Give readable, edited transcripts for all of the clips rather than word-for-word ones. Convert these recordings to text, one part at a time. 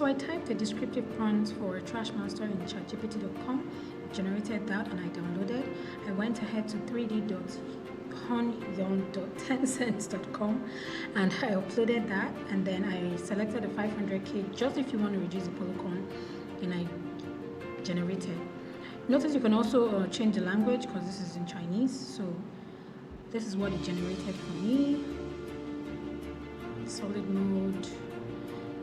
I typed a descriptive prompt for Trash Master in ChatGPT.com, generated that, and I downloaded. I went ahead to 3d.HuanCent.com and I uploaded that, and then I selected the 500k just if you want to reduce the polygon, and I generated. Notice you can also change the language because this is in Chinese, so this is what it generated for me. Solid mode,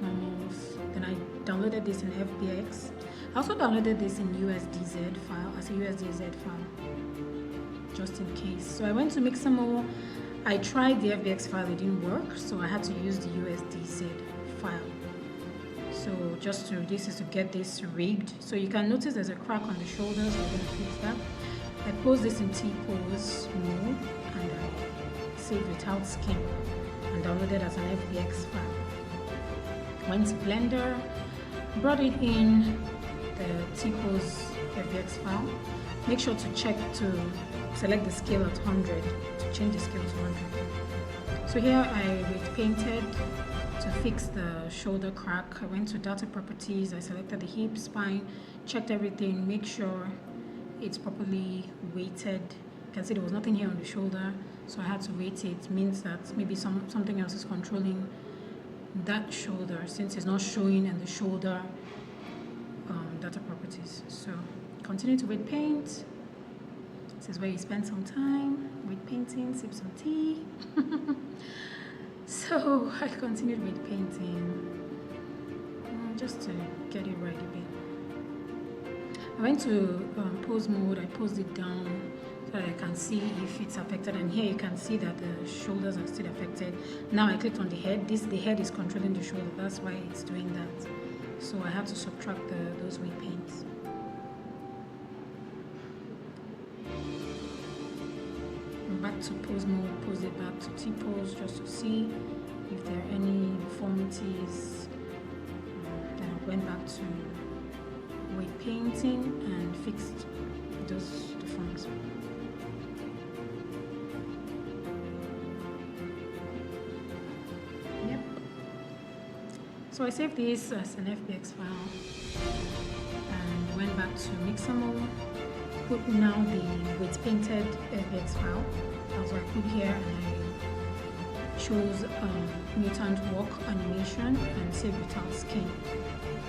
normals. Then I downloaded this in FBX. I also downloaded this in USDZ file, as a USDZ file, just in case. So I went to Mixamo. I tried the FBX file, it didn't work, so I had to use the USDZ file. So this is to get this rigged. So you can notice there's a crack on the shoulders. We're going to fix that. I pose this in T-pose mode, and I save without skin and downloaded as an FBX file. Went to Blender, brought it in the T-pose FBX file. Make sure to select the scale at 100 to change the scale to 100. So here I painted to fix the shoulder crack. I went to data properties, I selected the hip, spine, checked everything, make sure it's properly weighted. You can see there was nothing here on the shoulder, so I had to weight it. Means that maybe something else is controlling that shoulder since it's not showing in the shoulder data properties. So continue to weight paint. This is where you spend some time with painting, sip some tea. So I continued with painting just to get it right a bit. I went to pose mode. I posed it down so that I can see if it's affected, and here you can see that the shoulders are still affected. Now I clicked on the head. The head is controlling the shoulder, that's why it's doing that. So I had to subtract those weight paints. Back to pose mode, pose it back to T-pose just to see if there are any deformities. Then I went back to weight painting and fixed those deformities. Yep. So I saved this as an FBX file and went back to Mixamo. Put now the weight painted FBX file. That's what I put here, and I chose mutant walk animation and save without skin.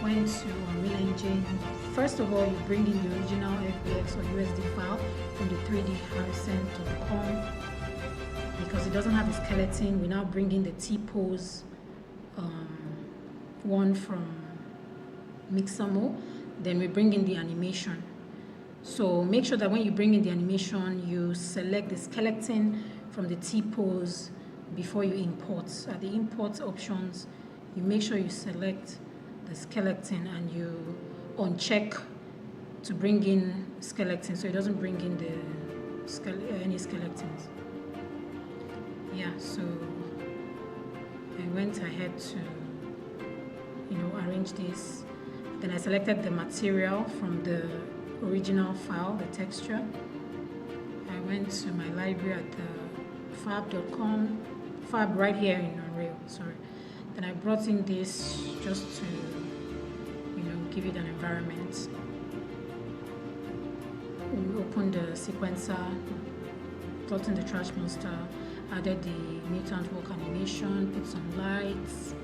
Went to Unreal Engine. First of all, you bring in the original FBX or USD file from the 3D.HuanCent.com. Because it doesn't have a skeleton, we now bring in the T-pose one from Mixamo. Then we bring in the animation. So make sure that when you bring in the animation, you select the skeleton from the T-pose before you import. At the import options, you make sure you select the skeleton and you uncheck to bring in skeleton, so it doesn't bring in any skeletons. Yeah, so I went ahead to arrange this. Then I selected the material from the original file, the texture. I went to my library at the fab.com, fab right here in Unreal, sorry. Then I brought in this just to, give it an environment. We opened the sequencer, brought in the Trash Monster, added the mutant walk animation, put some lights,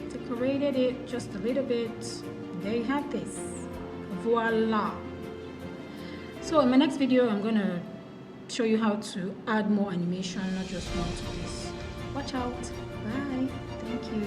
decorated it just a little bit. There you have this. Voila! So in my next video, I'm going to show you how to add more animation, not just one to this. Watch out. Bye. Thank you.